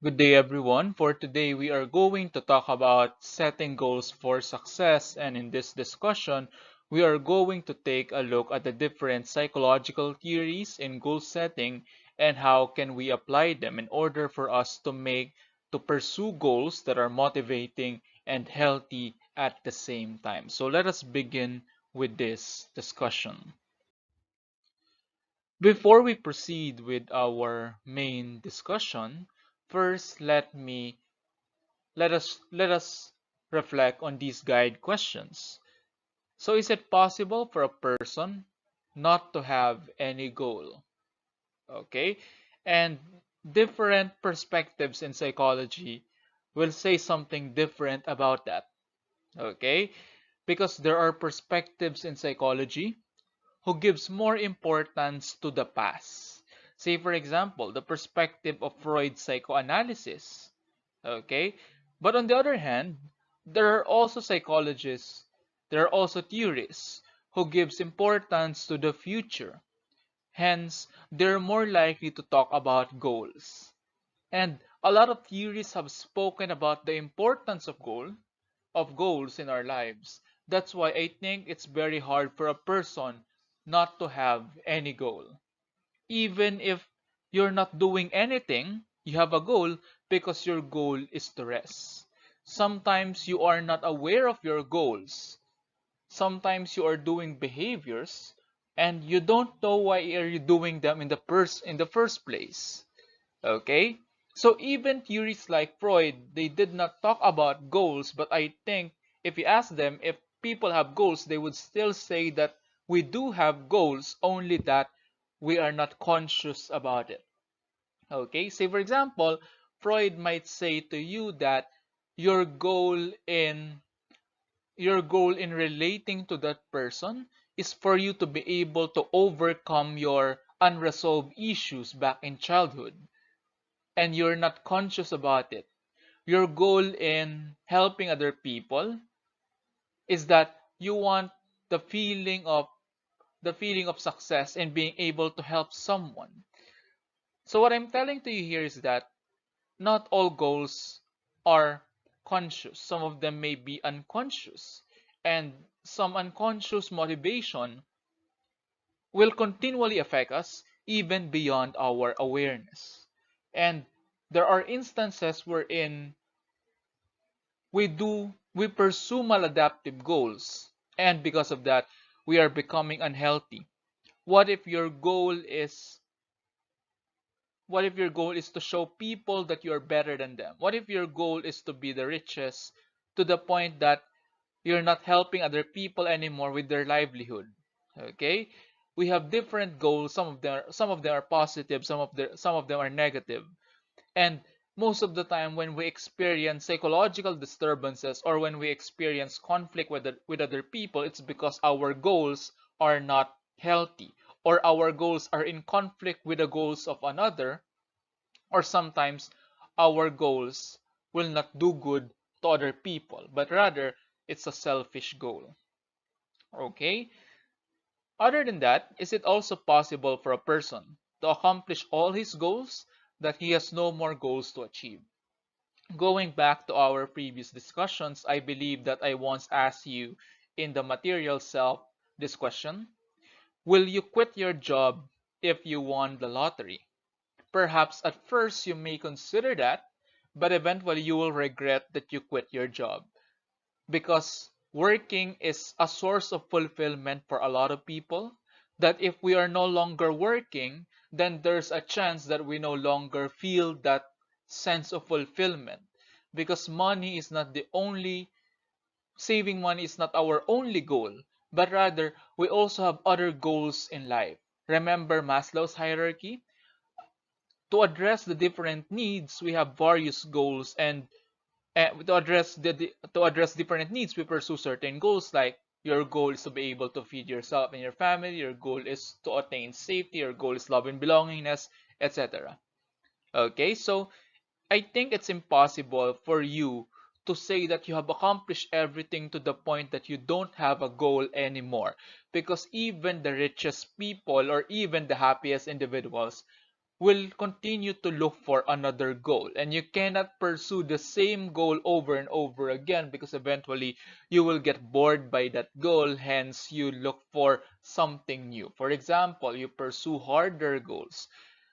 Good day, everyone. For today, we are going to talk about setting goals for success. And in this discussion, we are going to take a look at the different psychological theories in goal setting and how can we apply them in order for us to pursue goals that are motivating and healthy at the same time. So let us begin with this discussion. Before we proceed with our main discussion, first let us reflect on these guide questions. So is it possible for a person not to have any goal? Okay? And different perspectives in psychology will say something different about that. Okay? Because there are perspectives in psychology who gives more importance to the past. Say for example, the perspective of Freud's psychoanalysis. Okay? But on the other hand, there are also psychologists, there are also theorists who gives importance to the future. Hence, they're more likely to talk about goals. And a lot of theories have spoken about the importance of goals in our lives. That's why I think it's very hard for a person not to have any goal. Even if you're not doing anything, you have a goal because your goal is to rest. Sometimes you are not aware of your goals. Sometimes you are doing behaviors and you don't know why are you doing them in the first place. Okay? So even theories like Freud, they did not talk about goals, but I think if you ask them if people have goals, they would still say that we do have goals, only that we are not conscious about it. Okay? Say for example, Freud might say to you that your goal in your goal in relating to that person is for you to be able to overcome your unresolved issues back in childhood and you're not conscious about it. Your goal in helping other people is that you want the feeling of the feeling of success and being able to help someone. So what I'm telling to you here is that not all goals are conscious. Some of them may be unconscious. And some unconscious motivation will continually affect us even beyond our awareness. And there are instances wherein we pursue maladaptive goals and because of that we are becoming unhealthy. What if your goal is what if your goal is to show people that you're better than them? What if your goal is to be the richest to the point that you're not helping other people anymore with their livelihood? Okay? We have different goals. Some of them are positive, some of them are negative. And most of the time, when we experience psychological disturbances or when we experience conflict with other people, it's because our goals are not healthy or our goals are in conflict with the goals of another, or sometimes our goals will not do good to other people, but rather it's a selfish goal. Okay? Other than that, is it also possible for a person to accomplish all his goals that he has no more goals to achieve? Going back to our previous discussions, I believe that I once asked you in the material self this question: will you quit your job if you won the lottery? Perhaps at first you may consider that, but eventually you will regret that you quit your job because working is a source of fulfillment for a lot of people. That if we are no longer working, then there's a chance that we no longer feel that sense of fulfillment because saving money is not our only goal, but rather we also have other goals in life. Remember Maslow's hierarchy? To address the different needs, we have various goals, and to address different needs, we pursue certain goals. Like your goal is to be able to feed yourself and your family. Your goal is to attain safety. Your goal is love and belongingness, etc. Okay, so I think it's impossible for you to say that you have accomplished everything to the point that you don't have a goal anymore. Because even the richest people or even the happiest individuals will continue to look for another goal, and you cannot pursue the same goal over and over again because eventually you will get bored by that goal. Hence you look for something new. For example, you pursue harder goals.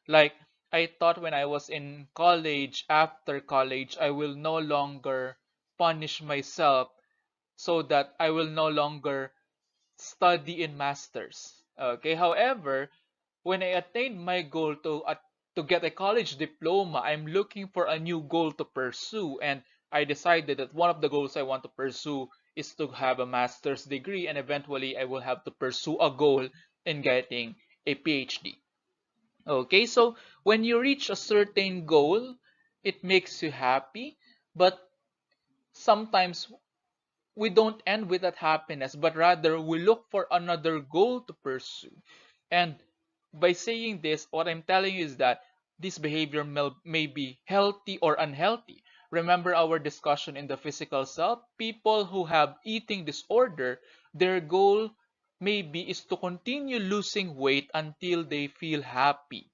Like, I thought when I was in college, after college I will no longer punish myself so that I will no longer study in masters. Okay, however, when I attained my goal to get a college diploma, I'm looking for a new goal to pursue, and I decided that one of the goals I want to pursue is to have a master's degree, and eventually I will have to pursue a goal in getting a PhD. Okay, so when you reach a certain goal, it makes you happy, but sometimes we don't end with that happiness, but rather we look for another goal to pursue. And by saying this, what I'm telling you is that this behavior may be healthy or unhealthy. Remember our discussion in the physical self? People who have eating disorder, their goal maybe is to continue losing weight until they feel happy,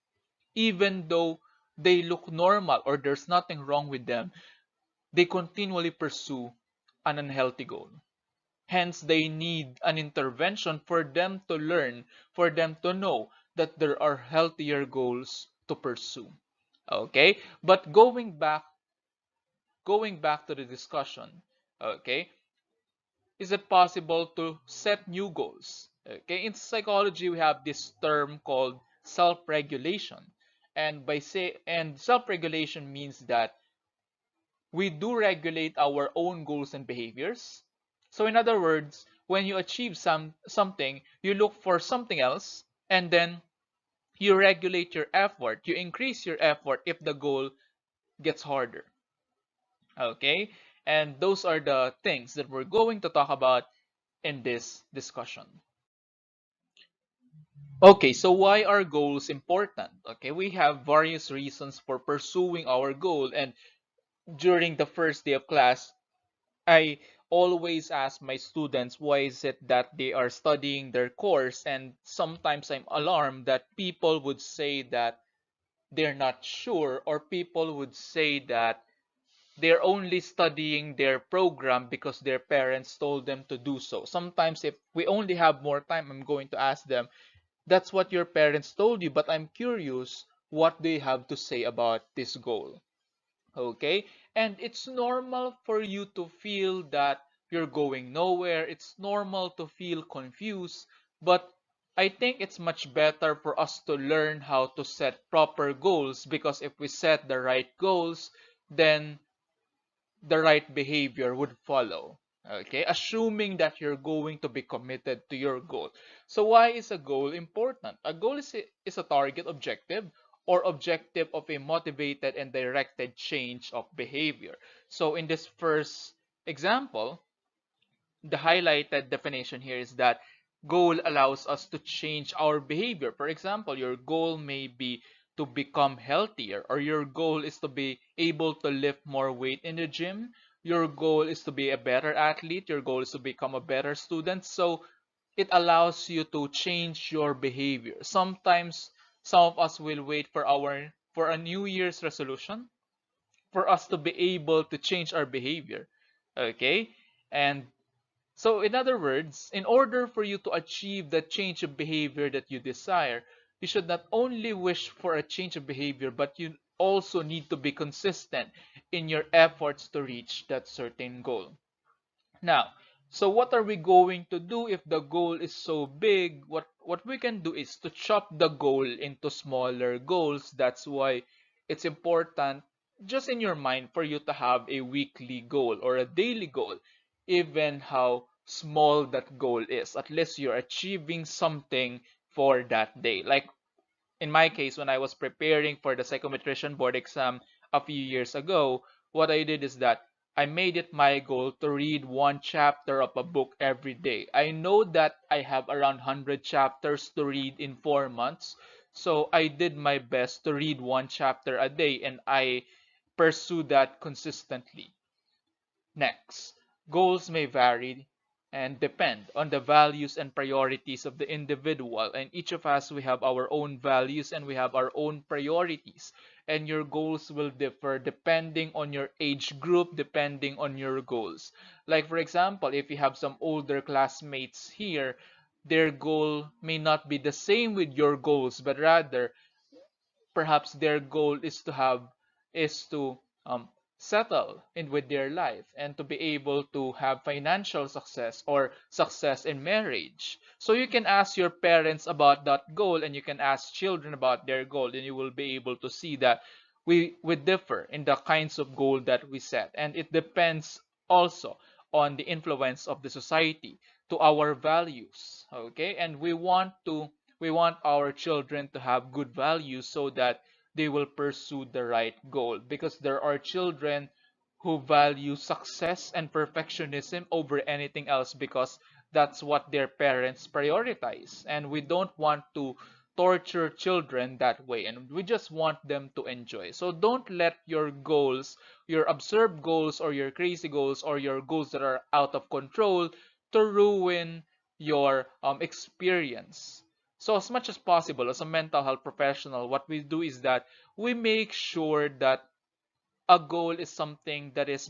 even though they look normal or there's nothing wrong with them. They continually pursue an unhealthy goal. Hence, they need an intervention for them to learn, for them to know that there are healthier goals to pursue. Okay? But going back to the discussion, okay, is it possible to set new goals? Okay, in psychology, we have this term called self-regulation. And self-regulation means that we do regulate our own goals and behaviors. So in other words, when you achieve something, you look for something else, and then you regulate your effort. You increase your effort if the goal gets harder. Okay? And those are the things that we're going to talk about in this discussion. Okay, so why are goals important? Okay, we have various reasons for pursuing our goal, and during the first day of class, I always ask my students why is it that they are studying their course, and sometimes I'm alarmed that people would say that they're not sure, or people would say that they're only studying their program because their parents told them to do so. Sometimes if we only have more time, I'm going to ask them, that's what your parents told you, but I'm curious, what do you have to say about this goal? Okay? And it's normal for you to feel that you're going nowhere. It's normal to feel confused. But I think it's much better for us to learn how to set proper goals, because if we set the right goals, then the right behavior would follow. Okay, assuming that you're going to be committed to your goal. So why is a goal important? A goal is a target objective or objective of a motivated and directed change of behavior. So in this first example, the highlighted definition here is that goal allows us to change our behavior. For example, your goal may be to become healthier, or your goal is to be able to lift more weight in the gym. Your goal is to be a better athlete. Your goal is to become a better student. So it allows you to change your behavior. Sometimes some of us will wait for a New Year's resolution for us to be able to change our behavior. Okay? And so, in other words, in order for you to achieve the change of behavior that you desire, you should not only wish for a change of behavior, but you also need to be consistent in your efforts to reach that certain goal. Now, so what are we going to do if the goal is so big? What we can do is to chop the goal into smaller goals. That's why it's important just in your mind for you to have a weekly goal or a daily goal, even how small that goal is. At least you're achieving something for that day. Like in my case, when I was preparing for the psychometrician board exam a few years ago, what I did is that I made it my goal to read one chapter of a book every day. I know that I have around 100 chapters to read in 4 months, so I did my best to read one chapter a day, and I pursue that consistently. Next, goals may vary. and depend on the values and priorities of the individual. And each of us, we have our own values and we have our own priorities. And your goals will differ depending on your age group, depending on your goals. Like, for example, if you have some older classmates here, their goal may not be the same with your goals, but rather perhaps their goal is to settle in with their life and to be able to have financial success or success in marriage. So you can ask your parents about that goal and you can ask children about their goal, and you will be able to see that we differ in the kinds of goal that we set, and it depends also on the influence of the society to our values. Okay, and we want our children to have good values so that they will pursue the right goal, because there are children who value success and perfectionism over anything else because that's what their parents prioritize, and we don't want to torture children that way, and we just want them to enjoy. So don't let your goals, your absurd goals or your crazy goals or your goals that are out of control, to ruin your experience. So as much as possible, as a mental health professional, what we do is that we make sure that a goal is something that is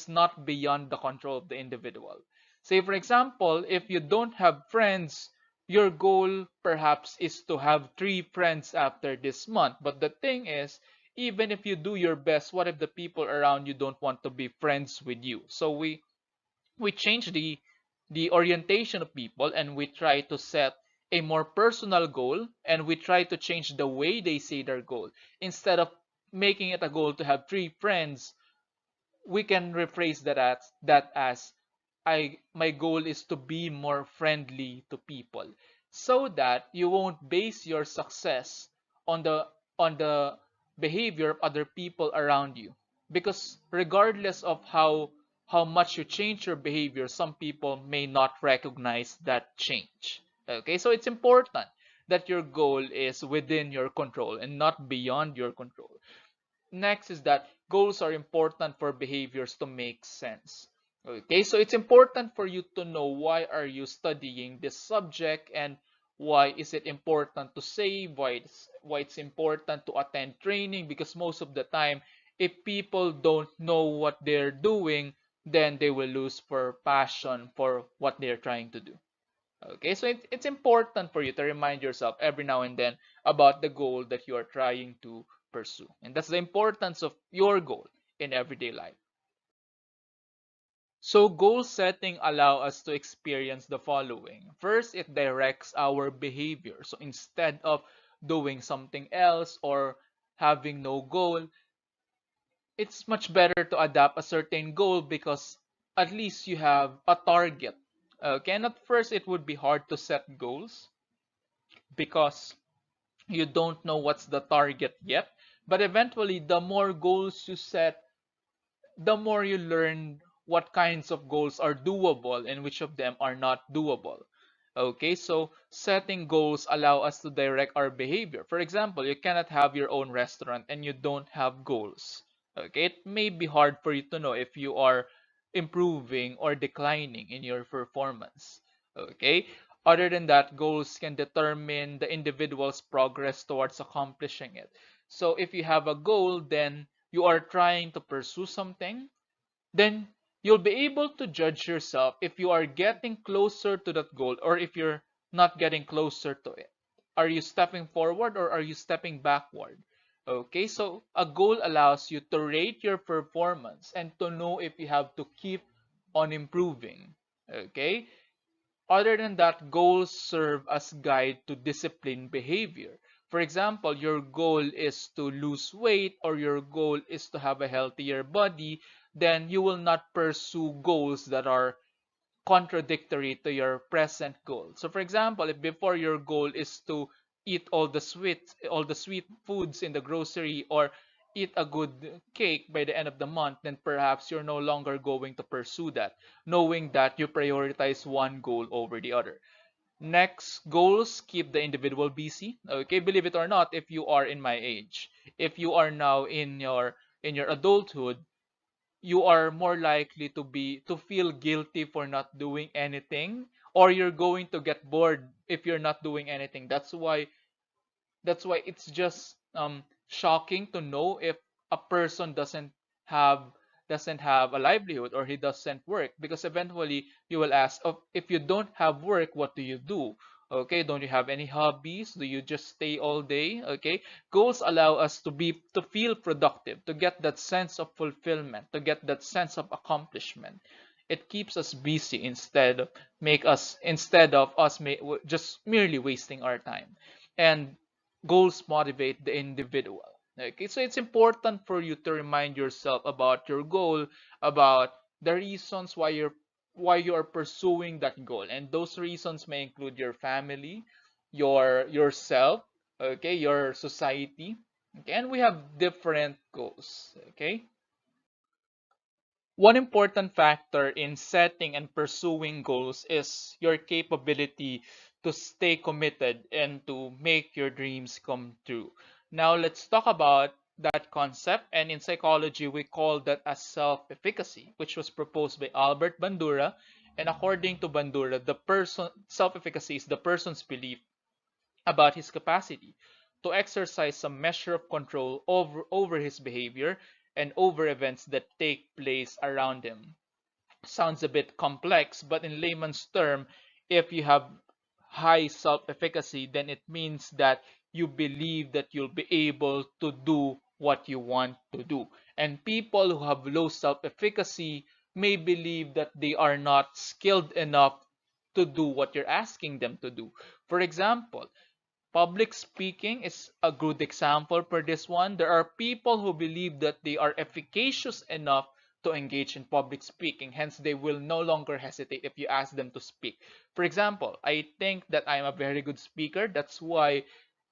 not beyond the control of the individual. Say, for example, if you don't have friends, your goal perhaps is to have 3 friends after this month. But the thing is, even if you do your best, what if the people around you don't want to be friends with you? So we change the orientation of people, and we try to set a more personal goal, and we try to change the way they say their goal. Instead of making it a goal to have 3 friends, we can rephrase that as I my goal is to be more friendly to people, so that you won't base your success on the behavior of other people around you. Because regardless of how much you change your behavior, some people may not recognize that change. Okay, so it's important that your goal is within your control and not beyond your control. Next is that goals are important for behaviors to make sense. Okay, so it's important for you to know why are you studying this subject, and why is it important to save, why it's important to attend training, because most of the time, if people don't know what they're doing, then they will lose for passion for what they're trying to do. Okay, so it's important for you to remind yourself every now and then about the goal that you are trying to pursue. And that's the importance of your goal in everyday life. So goal setting allow us to experience the following. First, it directs our behavior. So instead of doing something else or having no goal, it's much better to adapt a certain goal, because at least you have a target. Okay, and at first it would be hard to set goals because you don't know what's the target yet. But eventually, the more goals you set, the more you learn what kinds of goals are doable and which of them are not doable. Okay, so setting goals allow us to direct our behavior. For example, you cannot have your own restaurant and you don't have goals. Okay, it may be hard for you to know if you are improving or declining in your performance. Okay, other than that, goals can determine the individual's progress towards accomplishing it. So if you have a goal, then you are trying to pursue something, then you'll be able to judge yourself if you are getting closer to that goal or if you're not getting closer to it. Are you stepping forward or are you stepping backward? Okay, so a goal allows you to rate your performance and to know if you have to keep on improving. Okay, other than that, goals serve as guide to discipline behavior. For example, your goal is to lose weight or your goal is to have a healthier body, then you will not pursue goals that are contradictory to your present goal. So for example, if before your goal is to eat all the sweet foods in the grocery, or eat a good cake by the end of the month, then perhaps you're no longer going to pursue that, knowing that you prioritize one goal over the other. Next, goals keep the individual busy. Okay, believe it or not, if you are in my age, if you are now in your adulthood, you are more likely to feel guilty for not doing anything, or you're going to get bored if you're not doing anything. That's why it's just shocking to know if a person have doesn't have a livelihood, or he doesn't work, because eventually you will ask, oh, if you don't have work, what do you do? Okay, don't you have any hobbies? Do you just stay all day? Okay, goals allow us to feel productive, to get that sense of fulfillment, to get that sense of accomplishment. It keeps us busy instead of us just merely wasting our time. And goals motivate the individual. Okay, so it's important for you to remind yourself about your goal, about the reasons why you are pursuing that goal, and those reasons may include your family, yourself, okay, your society. Okay, and we have different goals. Okay, one important factor in setting and pursuing goals is your capability to stay committed and to make your dreams come true. Now, let's talk about that concept. And in psychology, we call that as self efficacy, which was proposed by Albert Bandura. And according to Bandura, the person self efficacy is the person's belief about his capacity to exercise some measure of control over his behavior and over events that take place around him. Sounds a bit complex, but in layman's term, if you have high self-efficacy, then it means that you believe that you'll be able to do what you want to do. And people who have low self-efficacy may believe that they are not skilled enough to do what you're asking them to do. For example, public speaking is a good example for this one. There are people who believe that they are efficacious enough to engage in public speaking. Hence, they will no longer hesitate if you ask them to speak. For example, I think that I'm a very good speaker. That's why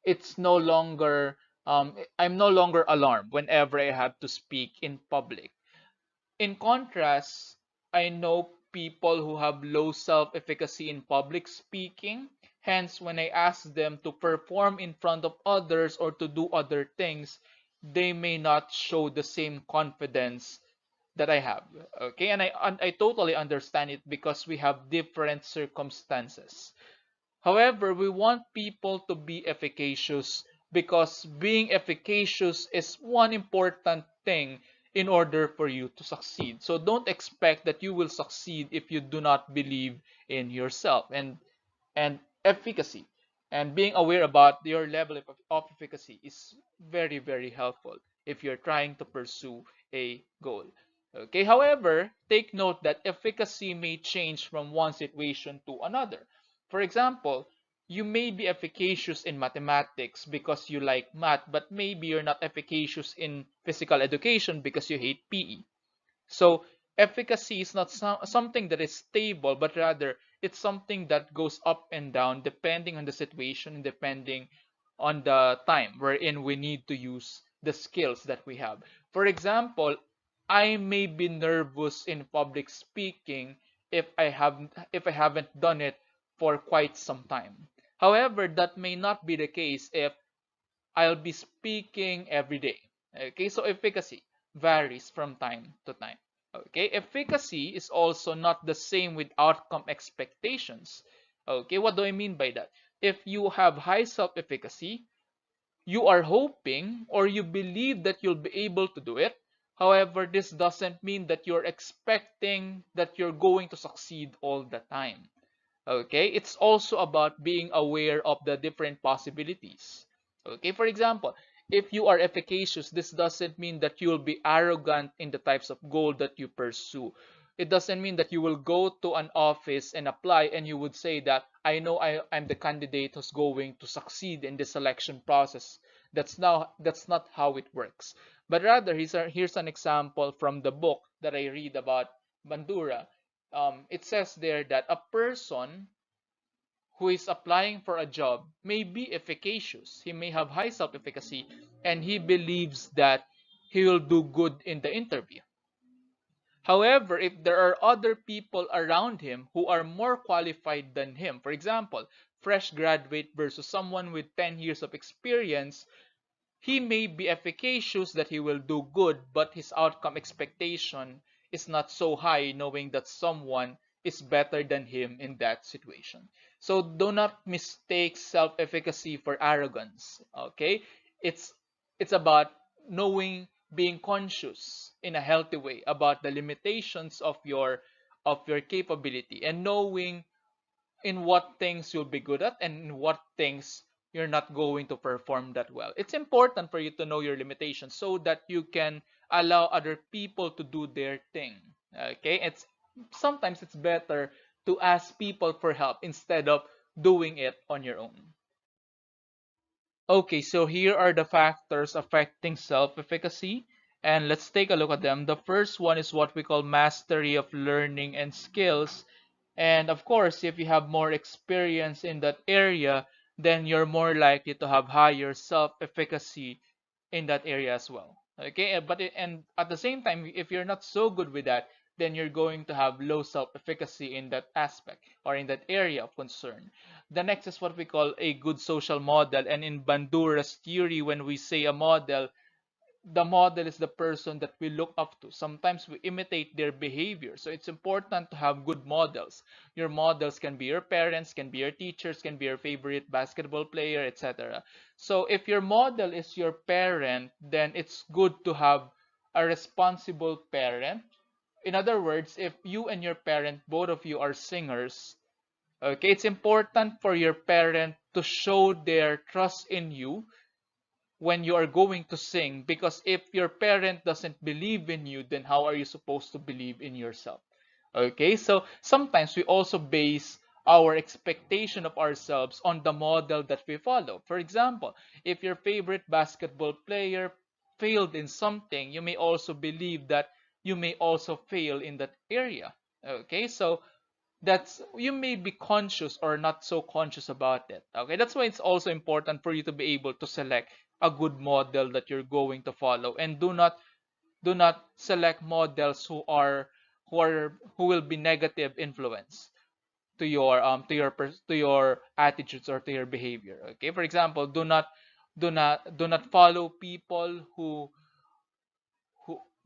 it's no longer I'm no longer alarmed whenever I have to speak in public. In contrast, I know people who have low self-efficacy in public speaking. Hence, when I ask them to perform in front of others or to do other things, they may not show the same confidence that I have. Okay, and I totally understand it because we have different circumstances. However, we want people to be efficacious because being efficacious is one important thing in order for you to succeed. So don't expect that you will succeed if you do not believe in yourself. And efficacy and being aware about your level of efficacy is very, very helpful if you're trying to pursue a goal. Okay, however, take note that efficacy may change from one situation to another. For example, you may be efficacious in mathematics because you like math, but maybe you're not efficacious in physical education because you hate PE. So efficacy is not something that is stable, but rather it's something that goes up and down depending on the situation and depending on the time wherein we need to use the skills that we have. For example, I may be nervous in public speaking if I haven't done it for quite some time. However, that may not be the case if I'll be speaking every day. Okay, so efficacy varies from time to time. Okay, efficacy is also not the same with outcome expectations. Okay, what do I mean by that? If you have high self-efficacy, you are hoping or you believe that you'll be able to do it. However, this doesn't mean that you're expecting that you're going to succeed all the time. Okay, it's also about being aware of the different possibilities. Okay, for example, if you are efficacious, this doesn't mean that you'll be arrogant in the types of goal that you pursue. It doesn't mean that you will go to an office and apply and you would say that I know I'm the candidate who's going to succeed in the selection process. That's not how it works. But rather, here's an example from the book that I read about Bandura. It says there that a person who is applying for a job may be efficacious. He may have high self efficacy and he believes that he will do good in the interview. However, if there are other people around him who are more qualified than him, for example, fresh graduate versus someone with 10 years of experience, He may be efficacious, that he will do good, but his outcome expectation is not so high, knowing that someone is better than him in that situation. So do not mistake self-efficacy for arrogance. Okay? It's it's about knowing, being conscious in a healthy way about the limitations of your capability, and knowing in what things you'll be good at and in what things you're not going to perform that well. It's important for you to know your limitations so that you can allow other people to do their thing. Okay? It's sometimes it's better to ask people for help instead of doing it on your own. Okay, so here are the factors affecting self-efficacy, and let's take a look at them. The first one is what we call mastery of learning and skills. And of course, if you have more experience in that area, then you're more likely to have higher self-efficacy in that area as well. Okay, and at the same time, if you're not so good with that, then you're going to have low self-efficacy in that aspect or in that area of concern. The next is what we call a good social model. And in Bandura's theory, when we say a model, the model is the person that we look up to. Sometimes we imitate their behavior. So it's important to have good models. Your models can be your parents, can be your teachers, can be your favorite basketball player, etc. So if your model is your parent, then it's good to have a responsible parent. In other words, if you and your parent, both of you are singers, okay, it's important for your parent to show their trust in you when you are going to sing, because if your parent doesn't believe in you, then how are you supposed to believe in yourself? Okay, so sometimes we also base our expectation of ourselves on the model that we follow. For example, if your favorite basketball player failed in something, you may also believe that you may also fail in that area. Okay, so that's, you may be conscious or not so conscious about it. Okay, that's why it's also important for you to be able to select a good model that you're going to follow, and do not select models who will be negative influence to your to your attitudes or to your behavior. Okay, for example, do not follow people who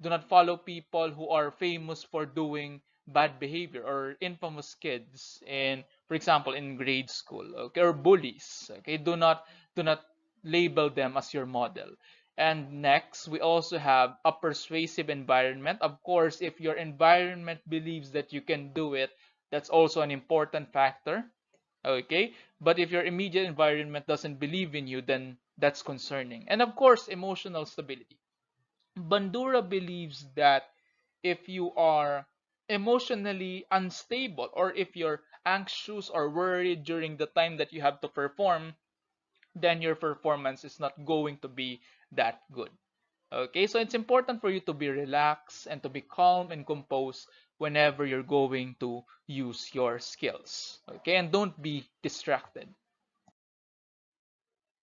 do not follow people who are famous for doing bad behavior, or infamous kids in, for example, in grade school, okay, or bullies. Okay, do not label them as your model. And next, we also have a persuasive environment. Of course, if your environment believes that you can do it, that's also an important factor. Okay, but if your immediate environment doesn't believe in you, then that's concerning. And of course, emotional stability. Bandura believes that if you are emotionally unstable, or if you're anxious or worried during the time that you have to perform, then your performance is not going to be that good. Okay, so it's important for you to be relaxed and to be calm and composed whenever you're going to use your skills. Okay, and don't be distracted.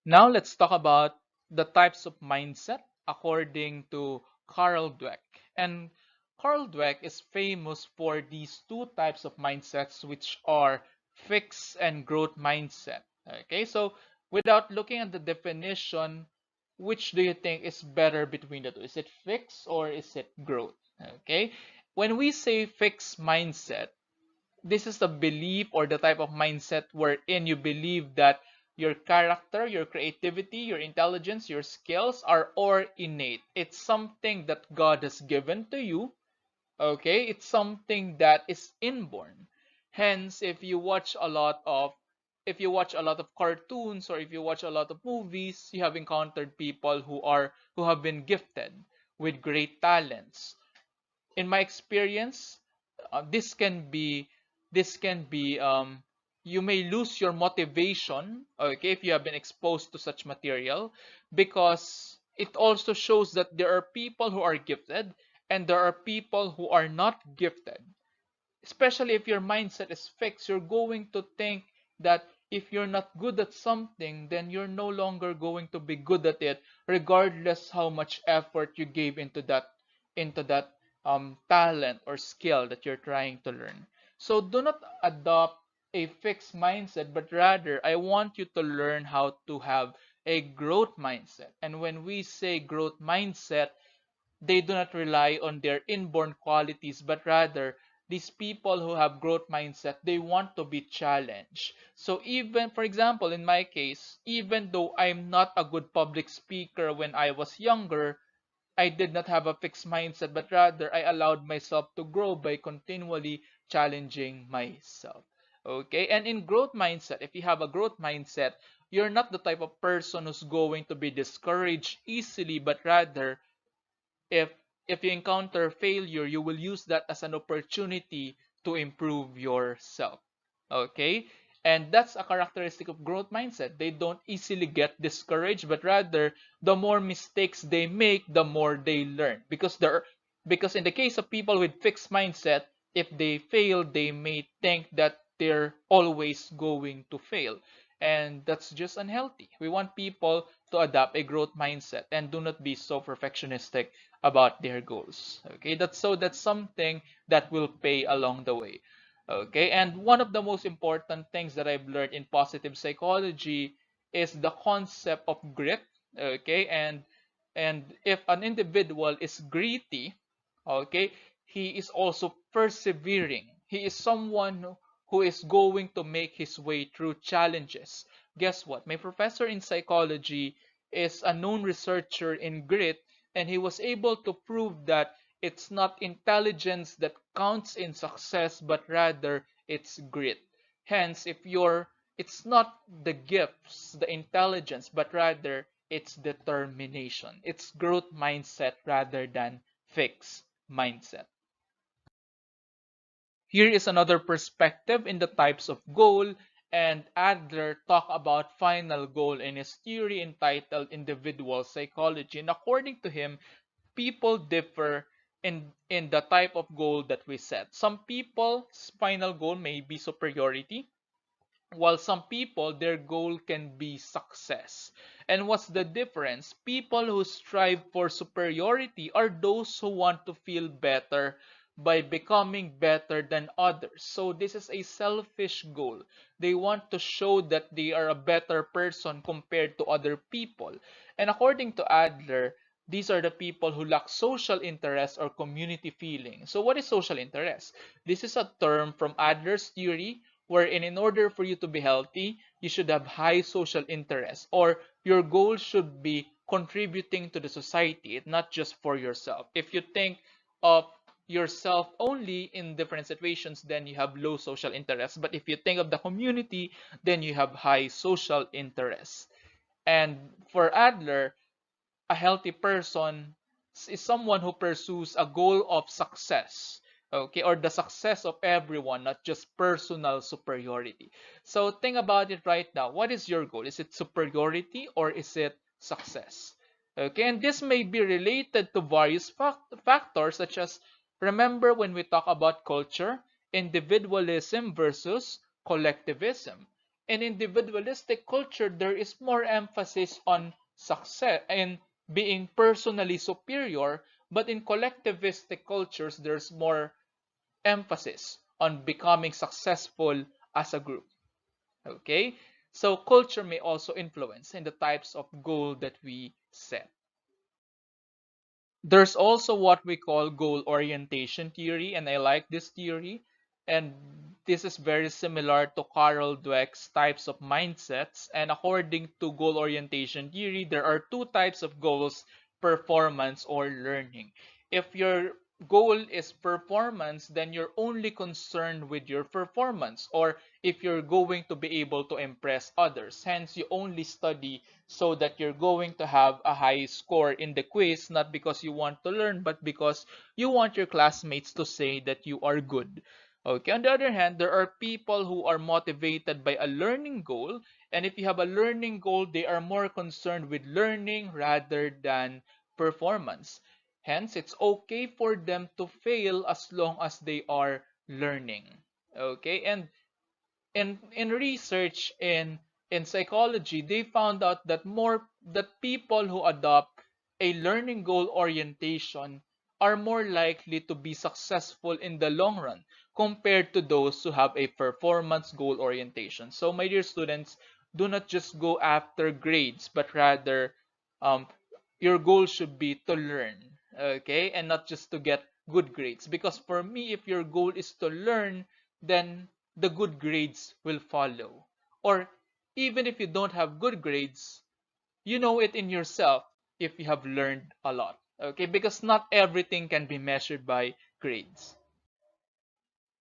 Now let's talk about the types of mindset according to Carl Dweck. And Carl Dweck is famous for these two types of mindsets, which are fixed and growth mindset. Okay, so without looking at the definition, which do you think is better between the two? Is it fixed or is it growth? Okay, when we say fixed mindset, this is the belief or the type of mindset wherein you believe that your character, your creativity, your intelligence, your skills are all innate. It's something that God has given to you. Okay? It's something that is inborn. Hence, if you watch a lot of cartoons, or if you watch a lot of movies, you have encountered people who have been gifted with great talents. In my experience, this can be you may lose your motivation, okay, if you have been exposed to such material, because it also shows that there are people who are gifted and there are people who are not gifted. Especially if your mindset is fixed, you're going to think that if you're not good at something, then you're no longer going to be good at it, regardless how much effort you gave into that talent or skill that you're trying to learn. So do not adopt a fixed mindset, but rather I want you to learn how to have a growth mindset. And when we say growth mindset, they do not rely on their inborn qualities, but rather these people who have growth mindset, they want to be challenged. So even, for example, in my case, even though I'm not a good public speaker when I was younger, I did not have a fixed mindset, but rather I allowed myself to grow by continually challenging myself. Okay, and in growth mindset, if you have a growth mindset, you're not the type of person who's going to be discouraged easily, but rather if if you encounter failure, you will use that as an opportunity to improve yourself. Okay? And that's a characteristic of growth mindset. They don't easily get discouraged, but rather the more mistakes they make, the more they learn. Because in the case of people with fixed mindset, if they fail, they may think that they're always going to fail. And that's just unhealthy. We want people to adopt a growth mindset and do not be so perfectionistic about their goals. Okay, that's something that will pay along the way. Okay, and one of the most important things that I've learned in positive psychology is the concept of grit. Okay, and if an individual is gritty, okay, he is also persevering. He is someone who is going to make his way through challenges. Guess what? My professor in psychology is a known researcher in grit, and he was able to prove that it's not intelligence that counts in success, but rather it's grit. Hence, it's not the gifts, the intelligence, but rather it's determination. It's growth mindset rather than fixed mindset. Here is another perspective in the types of goal, and Adler talked about final goal in his theory entitled Individual Psychology. And according to him, people differ in the type of goal that we set. Some people's final goal may be superiority, while some people, their goal can be success. And what's the difference? People who strive for superiority are those who want to feel better by becoming better than others. So this is a selfish goal. They want to show that they are a better person compared to other people. And according to Adler, these are the people who lack social interest or community feeling. So what is social interest? This is a term from Adler's theory wherein in order for you to be healthy, you should have high social interest, or your goal should be contributing to the society, not just for yourself. If you think of yourself only in different situations, then you have low social interest. But if you think of the community, then you have high social interest. And for Adler, a healthy person is someone who pursues a goal of success, okay, or the success of everyone, not just personal superiority. So think about it right now. What is your goal? Is it superiority or is it success? Okay, and this may be related to various factors, such as, remember when we talk about culture, individualism versus collectivism. In individualistic culture, there is more emphasis on success and being personally superior, but in collectivistic cultures, there's more emphasis on becoming successful as a group. Okay? So culture may also influence in the types of goal that we set. There's also what we call goal orientation theory, and I like this theory. And this is very similar to Carol Dweck's types of mindsets. And according to goal orientation theory, there are two types of goals: performance or learning. If your goal is performance, then you're only concerned with your performance, or if you're going to be able to impress others. Hence, you only study so that you're going to have a high score in the quiz, not because you want to learn, but because you want your classmates to say that you are good. Okay, on the other hand, there are people who are motivated by a learning goal, and if you have a learning goal, they are more concerned with learning rather than performance. Hence, it's okay for them to fail as long as they are learning. Okay, and in research in psychology, they found out that people who adopt a learning goal orientation are more likely to be successful in the long run compared to those who have a performance goal orientation. So my dear students, do not just go after grades, but rather um, your goal should be to learn, okay, and not just to get good grades. Because for me, if your goal is to learn, then the good grades will follow. Or even if you don't have good grades, you know it in yourself if you have learned a lot, okay, because not everything can be measured by grades.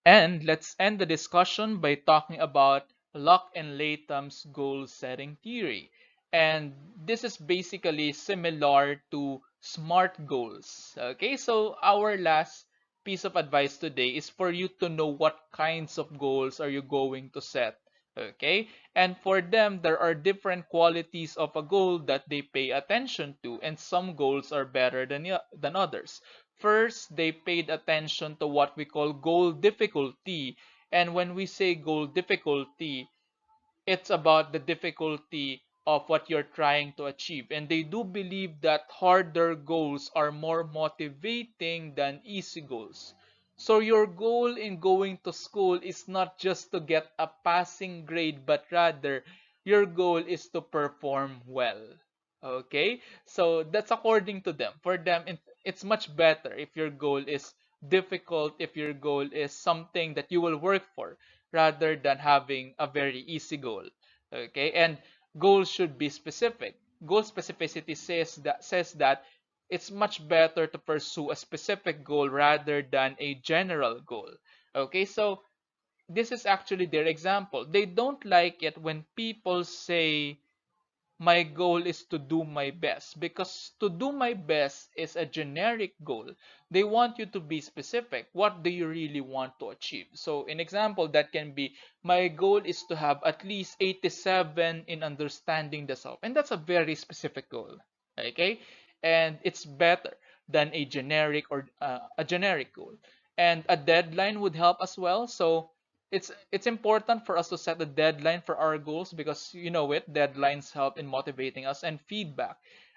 And let's end the discussion by talking about Locke and Latham's goal setting theory. And this is basically similar to SMART goals. Okay, so our last piece of advice today is for you to know what kinds of goals are you going to set. Okay, and for them, there are different qualities of a goal that they pay attention to, and some goals are better than others. First, they paid attention to what we call goal difficulty. And when we say goal difficulty, it's about the difficulty of what you're trying to achieve. And they do believe that harder goals are more motivating than easy goals. So your goal in going to school is not just to get a passing grade, but rather your goal is to perform well. Okay? So that's according to them. For them, it's much better if your goal is difficult, if your goal is something that you will work for rather than having a very easy goal. Okay, and goals should be specific. Goal specificity says that it's much better to pursue a specific goal rather than a general goal. Okay, so this is actually their example. They don't like it when people say my goal is to do my best, because to do my best is a generic goal. They want you to be specific. What do you really want to achieve? So an example that can be, my goal is to have at least 87 in understanding the self, and that's a very specific goal. Okay, and it's better than a generic goal. And a deadline would help as well. So it's important for us to set a deadline for our goals, because you know it, deadlines help in motivating us. And feedback,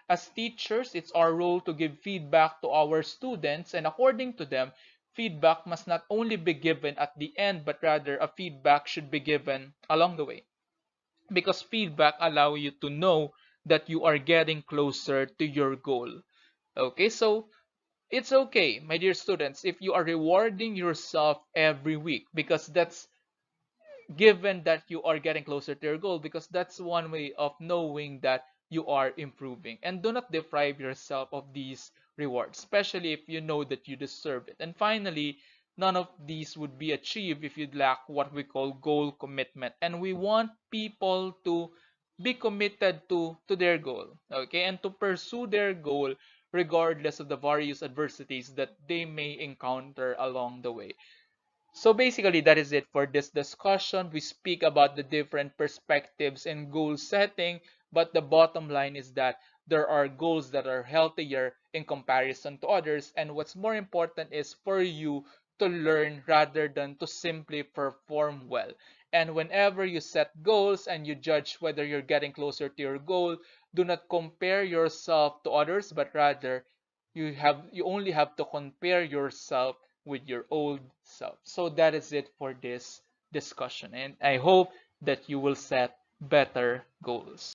as teachers, it's our role to give feedback to our students, and according to them, feedback must not only be given at the end, but rather a feedback should be given along the way, because feedback allow you to know that you are getting closer to your goal. Okay, so it's okay, my dear students, if you are rewarding yourself every week, because that's given that you are getting closer to your goal, because that's one way of knowing that you are improving. And do not deprive yourself of these rewards, especially if you know that you deserve it. And finally, none of these would be achieved if you lack what we call goal commitment. And we want people to be committed to their goal, okay, and to pursue their goal regardless of the various adversities that they may encounter along the way. So basically, that is it for this discussion. We speak about the different perspectives in goal setting, but the bottom line is that there are goals that are healthier in comparison to others. And what's more important is for you to learn rather than to simply perform well. And whenever you set goals and you judge whether you're getting closer to your goal, do not compare yourself to others, but rather you only have to compare yourself with your old self. So that is it for this discussion, and I hope that you will set better goals.